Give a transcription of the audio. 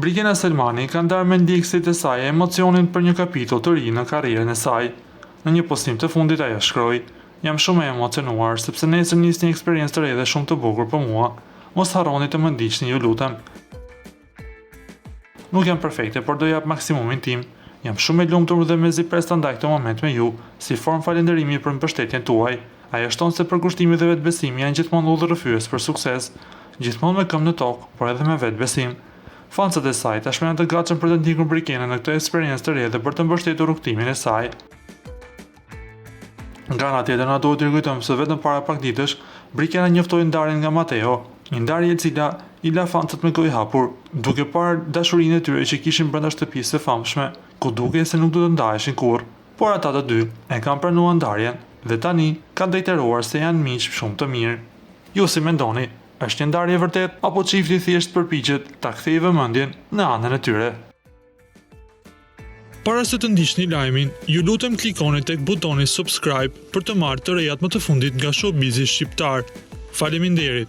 Brigena Selmani ka ndarë me ndjekësit e saj emocionin për një kapitull të ri në karrierën e saj. Në një postim të fundit ajo shkroi: "Jam shumë e emocionuar sepse nesër nis një eksperiencë të re dhe shumë të bukur për mua. Mos harroni të më ndiqni, ju lutem. Nuk jam perfekte, por do jap maksimumin tim. Jam shumë e lumtur dhe mezi pres ta ndaj këtë moment me ju, si formë falënderimi për mbështetjen tuaj." Ajo shton se përkushtimi dhe vetbesimi janë gjithmonë udhërrëfyes për sukses, gjithmonë me këmbë në tokë, por edhe me vetbesim. Fansat e saj tashmë janë të gatshëm për të ndjekur Brikenën në këtë eksperiencë të re dhe për të mbështetur rrugtimin e saj. Nga ana tjetër, na duhet të kujtojmë se vetëm para pak ditësh, Brikena njoftoi ndarjen nga Matteo, një ndarje e cila i la fansat me gojë hapur, duke parë dashurinë e tyre që kishin brenda shtëpisë së famshme, ku dukej se nuk do të ndaheshin kurrë. Por ata të dy e kanë pranuar ndarjen dhe tani kanë deklaruar se janë miq shumë të mirë. Ju si mendoni? Është një ndarje vërtet apo çifti thjesht përpiqet ta kthejë vëmendjen në anën e tyre? Para se të ndiqni lajmin, ju lutem klikoni tek butoni subscribe për të marrë të rejat më të fundit nga showbizi shqiptar. Faleminderit.